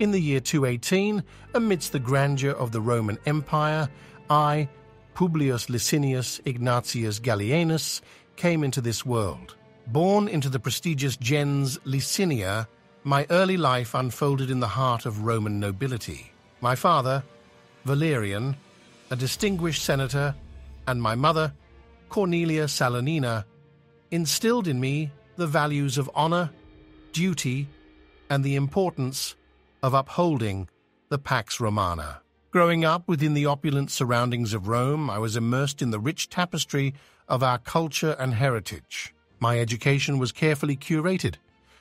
In the year 218, amidst the grandeur of the Roman Empire, I, Publius Licinius Ignatius Gallienus, came into this world. Born into the prestigious gens Licinia, my early life unfolded in the heart of Roman nobility. My father, Valerian, a distinguished senator, and my mother, Cornelia Salonina, instilled in me the values of honor, duty, and the importance of upholding the Pax Romana. Growing up within the opulent surroundings of Rome, I was immersed in the rich tapestry of our culture and heritage. My education was carefully curated,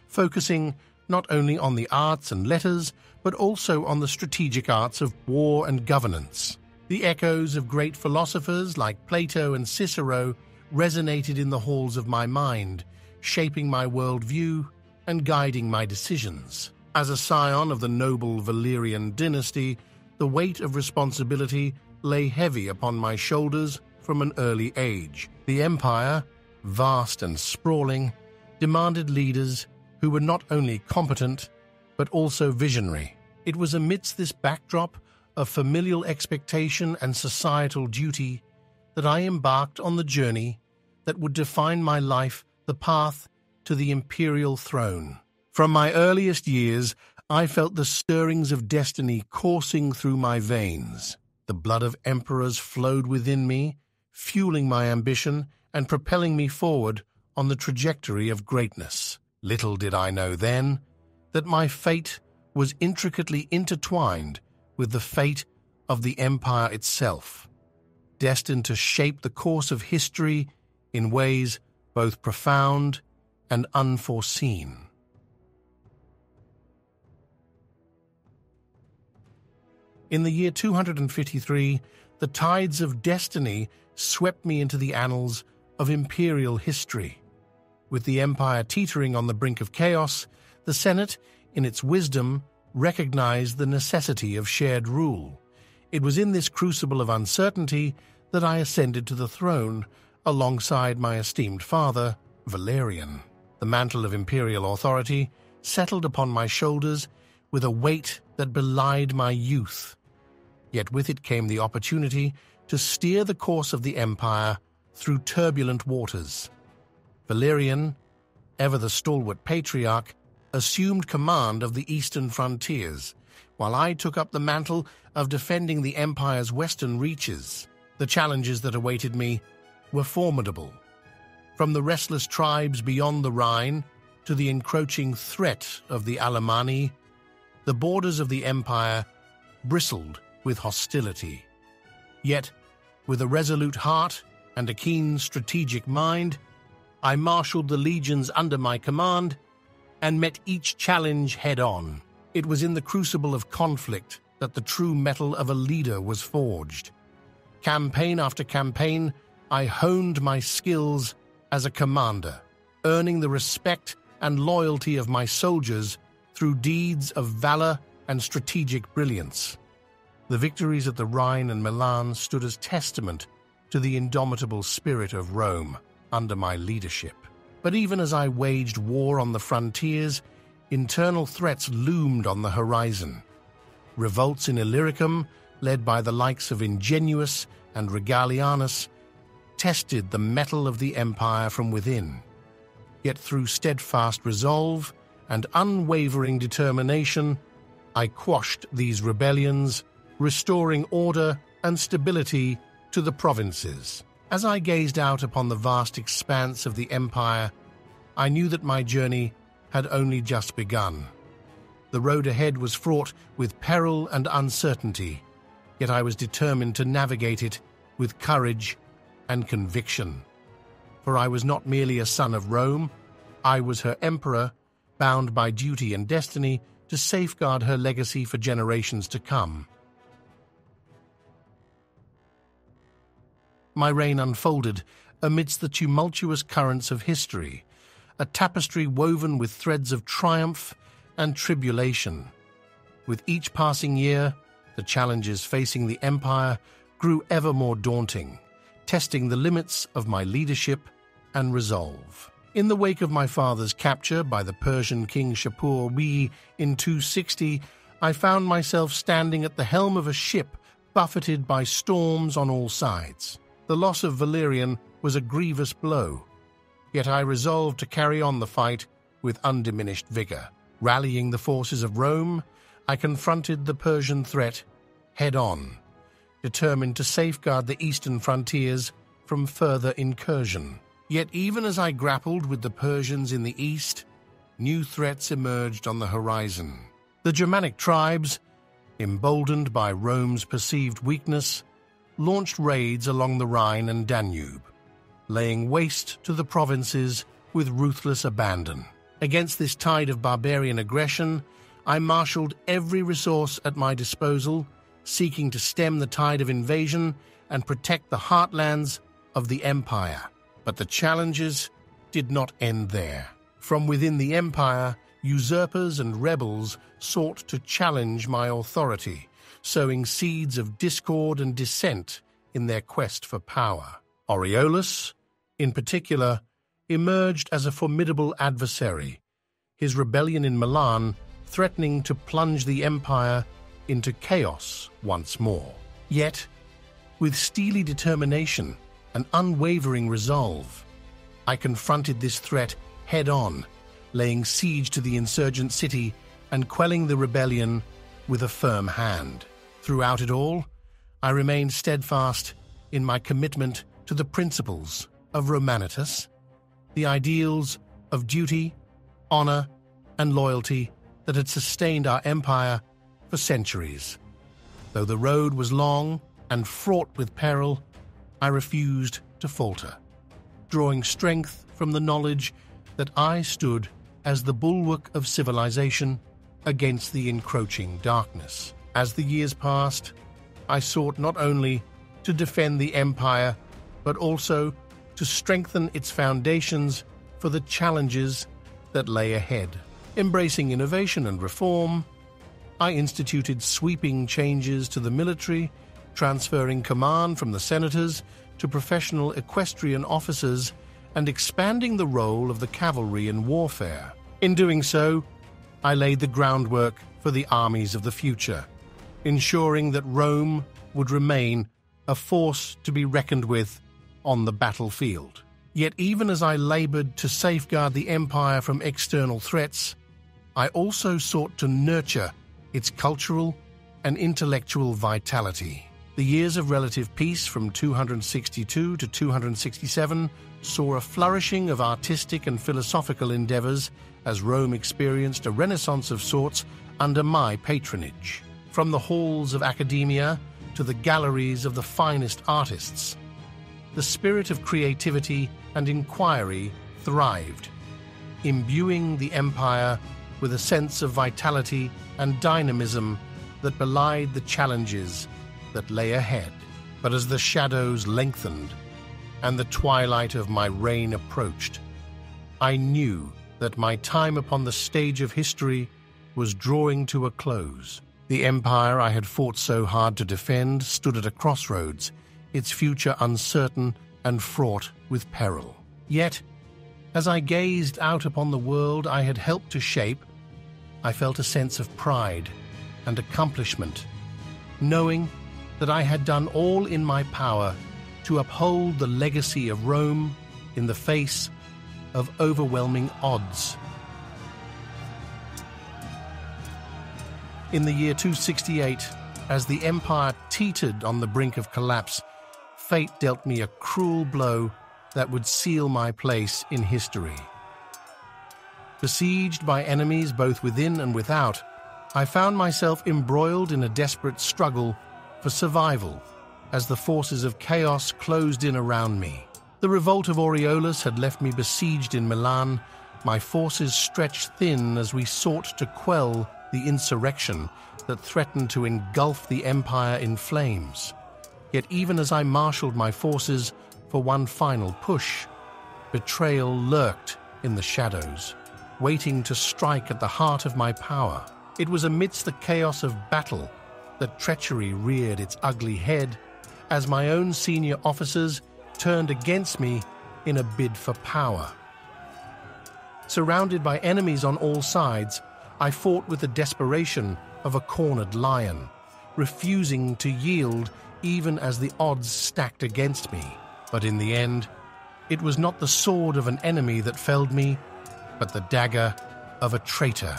focusing not only on the arts and letters, but also on the strategic arts of war and governance. The echoes of great philosophers like Plato and Cicero resonated in the halls of my mind, shaping my worldview and guiding my decisions. As a scion of the noble Valerian dynasty, the weight of responsibility lay heavy upon my shoulders from an early age. The empire, vast and sprawling, demanded leaders who were not only competent, but also visionary. It was amidst this backdrop of familial expectation and societal duty that I embarked on the journey that would define my life, the path to the imperial throne. From my earliest years, I felt the stirrings of destiny coursing through my veins. The blood of emperors flowed within me, fueling my ambition and propelling me forward on the trajectory of greatness. Little did I know then that my fate was intricately intertwined with the fate of the empire itself, destined to shape the course of history in ways both profound and unforeseen. In the year 253, the tides of destiny swept me into the annals of imperial history. With the empire teetering on the brink of chaos, the Senate, in its wisdom, recognized the necessity of shared rule. It was in this crucible of uncertainty that I ascended to the throne alongside my esteemed father, Valerian. The mantle of imperial authority settled upon my shoulders with a weight that belied my youth. Yet with it came the opportunity to steer the course of the empire through turbulent waters. Valerian, ever the stalwart patriarch, assumed command of the eastern frontiers, while I took up the mantle of defending the empire's western reaches. The challenges that awaited me were formidable. From the restless tribes beyond the Rhine to the encroaching threat of the Alemanni, the borders of the empire bristled with hostility. Yet, with a resolute heart and a keen strategic mind, I marshaled the legions under my command and met each challenge head-on. It was in the crucible of conflict that the true mettle of a leader was forged. Campaign after campaign, I honed my skills as a commander, earning the respect and loyalty of my soldiers through deeds of valor and strategic brilliance. The victories at the Rhine and Milan stood as testament to the indomitable spirit of Rome under my leadership. But even as I waged war on the frontiers, internal threats loomed on the horizon. Revolts in Illyricum, led by the likes of Ingenuus and Gallienus, tested the mettle of the empire from within. Yet through steadfast resolve and unwavering determination, I quashed these rebellions, restoring order and stability to the provinces. As I gazed out upon the vast expanse of the empire, I knew that my journey had only just begun. The road ahead was fraught with peril and uncertainty, yet I was determined to navigate it with courage and conviction. For I was not merely a son of Rome, I was her emperor, bound by duty and destiny to safeguard her legacy for generations to come. My reign unfolded amidst the tumultuous currents of history, a tapestry woven with threads of triumph and tribulation. With each passing year, the challenges facing the empire grew ever more daunting, testing the limits of my leadership and resolve. In the wake of my father's capture by the Persian king Shapur-Wi in 260, I found myself standing at the helm of a ship buffeted by storms on all sides. The loss of Valerian was a grievous blow, yet I resolved to carry on the fight with undiminished vigor. Rallying the forces of Rome, I confronted the Persian threat head-on, determined to safeguard the eastern frontiers from further incursion. Yet even as I grappled with the Persians in the east, new threats emerged on the horizon. The Germanic tribes, emboldened by Rome's perceived weakness, launched raids along the Rhine and Danube, laying waste to the provinces with ruthless abandon. Against this tide of barbarian aggression, I marshaled every resource at my disposal, seeking to stem the tide of invasion and protect the heartlands of the empire. But the challenges did not end there. From within the empire, usurpers and rebels sought to challenge my authority, sowing seeds of discord and dissent in their quest for power. Aureolus, in particular, emerged as a formidable adversary, his rebellion in Milan threatening to plunge the empire into chaos once more. Yet, with steely determination and unwavering resolve, I confronted this threat head-on, laying siege to the insurgent city and quelling the rebellion with a firm hand. Throughout it all, I remained steadfast in my commitment to the principles of Romanitas, the ideals of duty, honor, and loyalty that had sustained our empire for centuries. Though the road was long and fraught with peril, I refused to falter, drawing strength from the knowledge that I stood as the bulwark of civilization against the encroaching darkness. As the years passed, I sought not only to defend the empire, but also to strengthen its foundations for the challenges that lay ahead. Embracing innovation and reform, I instituted sweeping changes to the military, transferring command from the senators to professional equestrian officers and expanding the role of the cavalry in warfare. In doing so, I laid the groundwork for the armies of the future, ensuring that Rome would remain a force to be reckoned with on the battlefield. Yet even as I labored to safeguard the empire from external threats, I also sought to nurture its cultural and intellectual vitality. The years of relative peace from 262 to 267 saw a flourishing of artistic and philosophical endeavors as Rome experienced a renaissance of sorts under my patronage. From the halls of academia to the galleries of the finest artists, the spirit of creativity and inquiry thrived, imbuing the empire with a sense of vitality and dynamism that belied the challenges that lay ahead. But as the shadows lengthened and the twilight of my reign approached, I knew that my time upon the stage of history was drawing to a close. The empire I had fought so hard to defend stood at a crossroads, its future uncertain and fraught with peril. Yet, as I gazed out upon the world I had helped to shape, I felt a sense of pride and accomplishment, knowing that I had done all in my power to uphold the legacy of Rome in the face of overwhelming odds. In the year 268, as the empire teetered on the brink of collapse, fate dealt me a cruel blow that would seal my place in history. Besieged by enemies both within and without, I found myself embroiled in a desperate struggle for survival as the forces of chaos closed in around me. The revolt of Aureolus had left me besieged in Milan, my forces stretched thin as we sought to quell the insurrection that threatened to engulf the empire in flames. Yet even as I marshaled my forces for one final push, betrayal lurked in the shadows, waiting to strike at the heart of my power. It was amidst the chaos of battle that treachery reared its ugly head as my own senior officers turned against me in a bid for power. Surrounded by enemies on all sides, I fought with the desperation of a cornered lion, refusing to yield even as the odds stacked against me. But in the end, it was not the sword of an enemy that felled me, but the dagger of a traitor.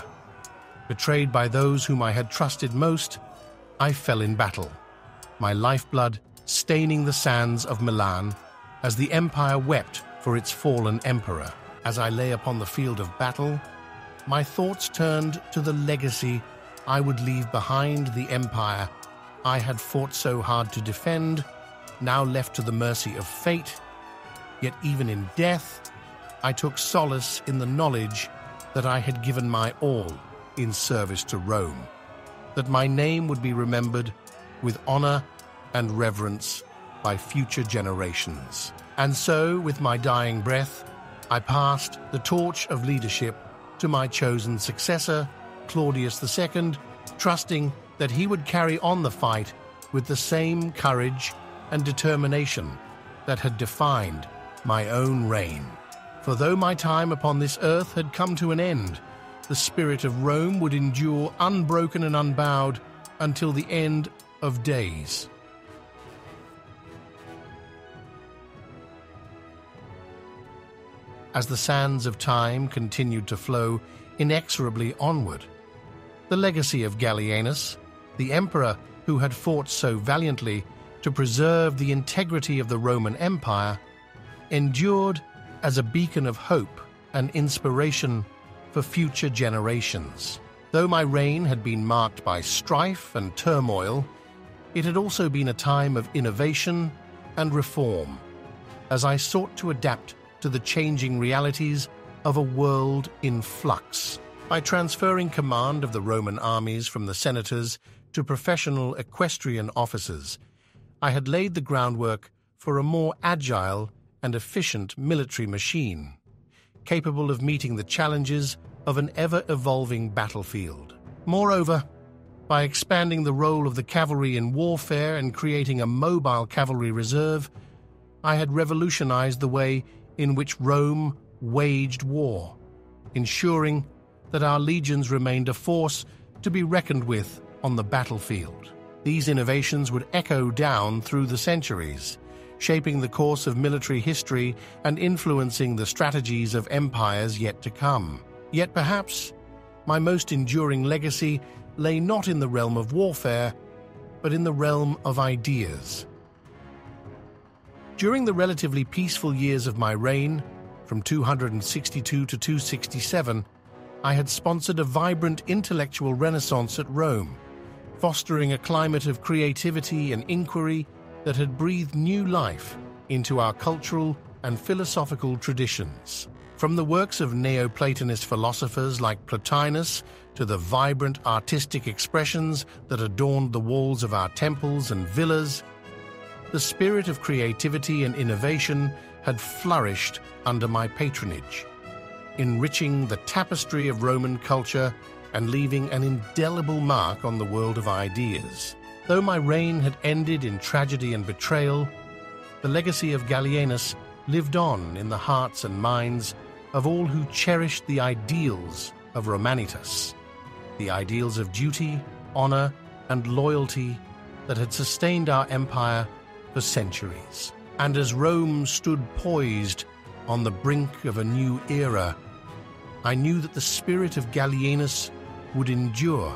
Betrayed by those whom I had trusted most, I fell in battle, my lifeblood staining the sands of Milan as the empire wept for its fallen emperor. As I lay upon the field of battle, my thoughts turned to the legacy I would leave behind, the empire I had fought so hard to defend, now left to the mercy of fate. Yet even in death, I took solace in the knowledge that I had given my all in service to Rome, that my name would be remembered with honor and reverence by future generations. And so, with my dying breath, I passed the torch of leadership to my chosen successor, Claudius II, trusting that he would carry on the fight with the same courage and determination that had defined my own reign. For though my time upon this earth had come to an end, the spirit of Rome would endure unbroken and unbowed until the end of days. As the sands of time continued to flow inexorably onward, the legacy of Gallienus, the emperor who had fought so valiantly to preserve the integrity of the Roman Empire, endured as a beacon of hope and inspiration for future generations. Though my reign had been marked by strife and turmoil, it had also been a time of innovation and reform, as I sought to adapt to the changing realities of a world in flux. By transferring command of the Roman armies from the senators to professional equestrian officers, I had laid the groundwork for a more agile and efficient military machine, capable of meeting the challenges of an ever-evolving battlefield. Moreover, by expanding the role of the cavalry in warfare and creating a mobile cavalry reserve, I had revolutionized the way in which Rome waged war, ensuring that our legions remained a force to be reckoned with on the battlefield. These innovations would echo down through the centuries, shaping the course of military history and influencing the strategies of empires yet to come. Yet perhaps my most enduring legacy lay not in the realm of warfare, but in the realm of ideas. During the relatively peaceful years of my reign, from 262 to 267, I had sponsored a vibrant intellectual renaissance at Rome, fostering a climate of creativity and inquiry that had breathed new life into our cultural and philosophical traditions. From the works of Neoplatonist philosophers like Plotinus to the vibrant artistic expressions that adorned the walls of our temples and villas, the spirit of creativity and innovation had flourished under my patronage, enriching the tapestry of Roman culture and leaving an indelible mark on the world of ideas. Though my reign had ended in tragedy and betrayal, the legacy of Gallienus lived on in the hearts and minds of all who cherished the ideals of Romanitas, the ideals of duty, honor, and loyalty that had sustained our empire for centuries. And as Rome stood poised on the brink of a new era, I knew that the spirit of Gallienus would endure,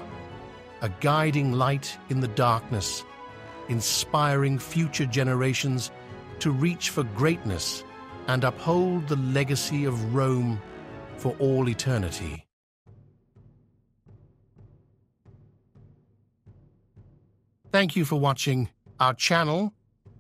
a guiding light in the darkness, inspiring future generations to reach for greatness and uphold the legacy of Rome for all eternity. Thank you for watching. Our channel,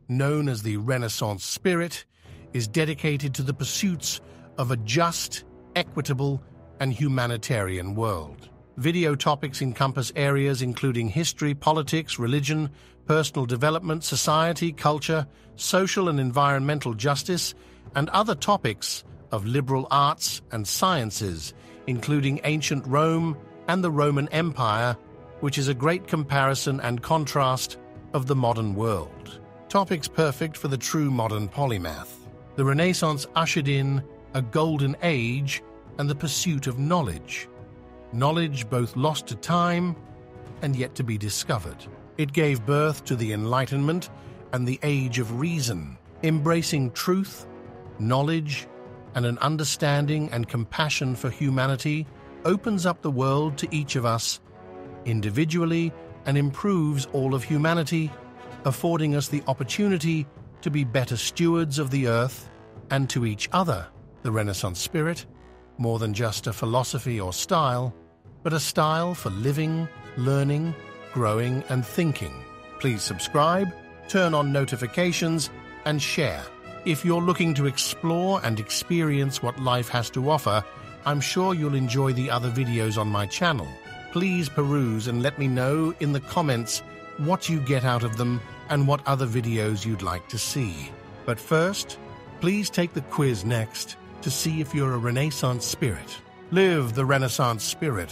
known as the Renaissance Spirit, is dedicated to the pursuits of a just, equitable, and humanitarian world. Video topics encompass areas including history, politics, religion, personal development, society, culture, social and environmental justice, and other topics of liberal arts and sciences, including ancient Rome and the Roman Empire, which is a great comparison and contrast of the modern world. Topics perfect for the true modern polymath. The Renaissance ushered in a golden age and the pursuit of knowledge. Knowledge both lost to time and yet to be discovered. It gave birth to the Enlightenment and the Age of Reason, embracing truth, knowledge, and an understanding and compassion for humanity opens up the world to each of us individually and improves all of humanity, affording us the opportunity to be better stewards of the earth and to each other. The Renaissance spirit, more than just a philosophy or style, but a style for living, learning, growing, and thinking. Please subscribe, turn on notifications, and share. If you're looking to explore and experience what life has to offer, I'm sure you'll enjoy the other videos on my channel. Please peruse and let me know in the comments what you get out of them and what other videos you'd like to see. But first, please take the quiz next to see if you're a Renaissance spirit. Live the Renaissance spirit.